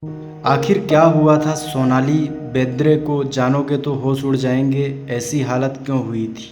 आखिर क्या हुआ था सोनाली बेंद्रे को, जानोगे तो होश उड़ जाएंगे। ऐसी हालत क्यों हुई थी?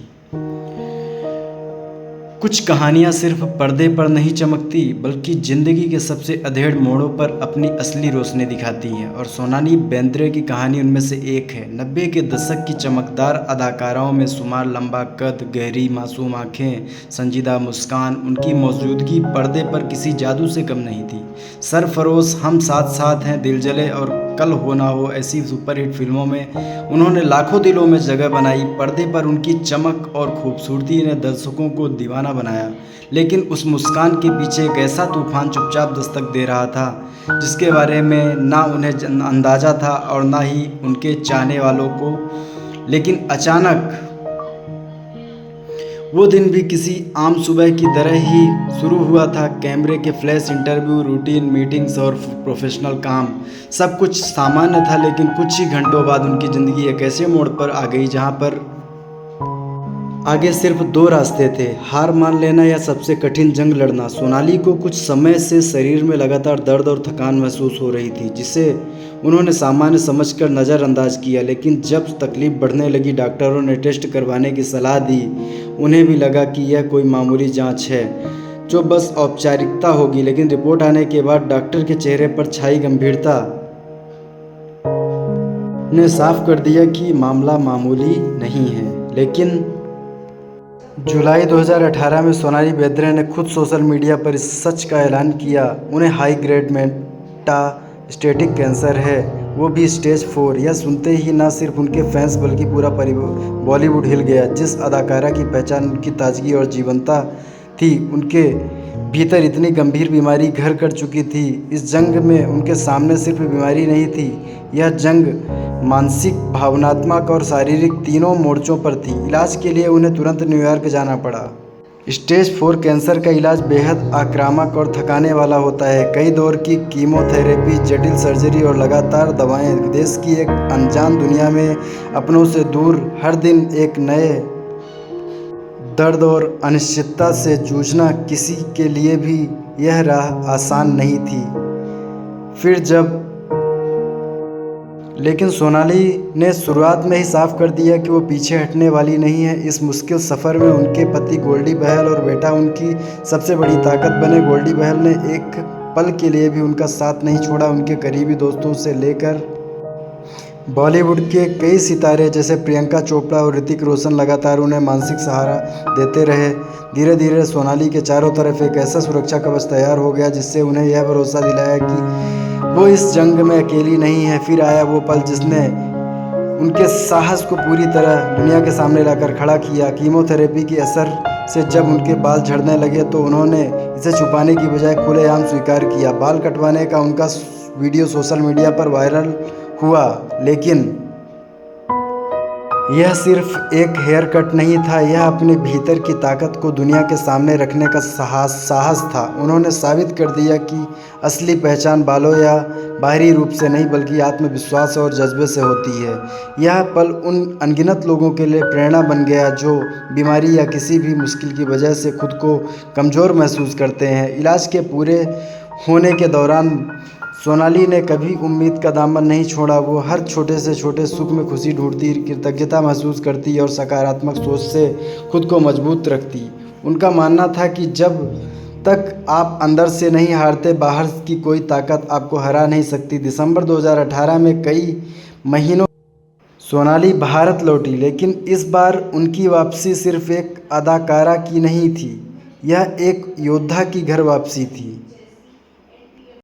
कुछ कहानियां सिर्फ पर्दे पर नहीं चमकती, बल्कि ज़िंदगी के सबसे अधेड़ मोड़ों पर अपनी असली रोशनी दिखाती हैं। और सोनाली बेंद्रे की कहानी उनमें से एक है। 90 के दशक की चमकदार अदाकाराओं में शुमार। लंबा कद, गहरी मासूम आंखें, संजीदा मुस्कान, उनकी मौजूदगी पर्दे पर किसी जादू से कम नहीं थी। सरफरोश, हम साथ साथ हैं, दिल जले और कल हो ना हो ऐसी सुपरहिट फिल्मों में उन्होंने लाखों दिलों में जगह बनाई। पर्दे पर उनकी चमक और खूबसूरती ने दर्शकों को दीवाना बनाया, लेकिन उस मुस्कान के पीछे एक ऐसा तूफान चुपचाप दस्तक दे रहा था, जिसके बारे में ना उन्हें अंदाज़ा था और ना ही उनके चाहने वालों को। लेकिन अचानक वो दिन भी किसी आम सुबह की तरह ही शुरू हुआ था। कैमरे के फ्लैश, इंटरव्यू, रूटीन मीटिंग्स और प्रोफेशनल काम, सब कुछ सामान्य था। लेकिन कुछ ही घंटों बाद उनकी ज़िंदगी एक ऐसे मोड़ पर आ गई जहां पर आगे सिर्फ दो रास्ते थे, हार मान लेना या सबसे कठिन जंग लड़ना। सोनाली को कुछ समय से शरीर में लगातार दर्द और थकान महसूस हो रही थी, जिसे उन्होंने सामान्य समझकर नज़रअंदाज किया। लेकिन जब तकलीफ बढ़ने लगी, डॉक्टरों ने टेस्ट करवाने की सलाह दी। उन्हें भी लगा कि यह कोई मामूली जांच है जो बस औपचारिकता होगी। लेकिन रिपोर्ट आने के बाद डॉक्टर के चेहरे पर छाई गंभीरता ने साफ कर दिया कि मामला मामूली नहीं है। लेकिन जुलाई 2018 में सोनाली बेंद्रे ने खुद सोशल मीडिया पर इस सच का ऐलान किया। उन्हें हाई ग्रेड मेटास्टेटिक कैंसर है, वो भी स्टेज 4। यह सुनते ही न सिर्फ उनके फैंस बल्कि पूरा बॉलीवुड हिल गया। जिस अदाकारा की पहचान उनकी ताजगी और जीवंतता थी, उनके भीतर इतनी गंभीर बीमारी घर कर चुकी थी। इस जंग में उनके सामने सिर्फ बीमारी नहीं थी, यह जंग मानसिक, भावनात्मक और शारीरिक तीनों मोर्चों पर थी। इलाज के लिए उन्हें तुरंत न्यूयॉर्क जाना पड़ा। स्टेज 4 कैंसर का इलाज बेहद आक्रामक और थकाने वाला होता है। कई दौर की कीमोथेरेपी, जटिल सर्जरी और लगातार दवाएं। विदेश की एक अनजान दुनिया में अपनों से दूर, हर दिन एक नए दर्द और अनिश्चितता से जूझना, किसी के लिए भी यह राह आसान नहीं थी। फिर जब लेकिन सोनाली ने शुरुआत में ही साफ कर दिया कि वो पीछे हटने वाली नहीं है। इस मुश्किल सफ़र में उनके पति गोल्डी बहल और बेटा उनकी सबसे बड़ी ताकत बने। गोल्डी बहल ने एक पल के लिए भी उनका साथ नहीं छोड़ा। उनके करीबी दोस्तों से लेकर बॉलीवुड के कई सितारे जैसे प्रियंका चोपड़ा और ऋतिक रोशन लगातार उन्हें मानसिक सहारा देते रहे। धीरे धीरे सोनाली के चारों तरफ एक ऐसा सुरक्षा कवच तैयार हो गया, जिससे उन्हें यह भरोसा दिलाया कि वो इस जंग में अकेली नहीं है। फिर आया वो पल जिसने उनके साहस को पूरी तरह दुनिया के सामने लाकर खड़ा किया। कीमोथेरेपी के असर से जब उनके बाल झड़ने लगे तो उन्होंने इसे छुपाने की बजाय खुलेआम स्वीकार किया। बाल कटवाने का उनका वीडियो सोशल मीडिया पर वायरल हुआ, लेकिन यह सिर्फ एक हेयर कट नहीं था, यह अपने भीतर की ताकत को दुनिया के सामने रखने का साहस था। उन्होंने साबित कर दिया कि असली पहचान बालों या बाहरी रूप से नहीं, बल्कि आत्मविश्वास और जज्बे से होती है। यह पल उन अनगिनत लोगों के लिए प्रेरणा बन गया जो बीमारी या किसी भी मुश्किल की वजह से खुद को कमज़ोर महसूस करते हैं। इलाज के पूरे होने के दौरान सोनाली ने कभी उम्मीद का दामन नहीं छोड़ा। वो हर छोटे से छोटे सुख में खुशी ढूंढती, कृतज्ञता महसूस करती और सकारात्मक सोच से खुद को मजबूत रखती। उनका मानना था कि जब तक आप अंदर से नहीं हारते, बाहर की कोई ताकत आपको हरा नहीं सकती। दिसंबर 2018 में कई महीनों सोनाली भारत लौटी, लेकिन इस बार उनकी वापसी सिर्फ एक अदाकारा की नहीं थी, यह एक योद्धा की घर वापसी थी।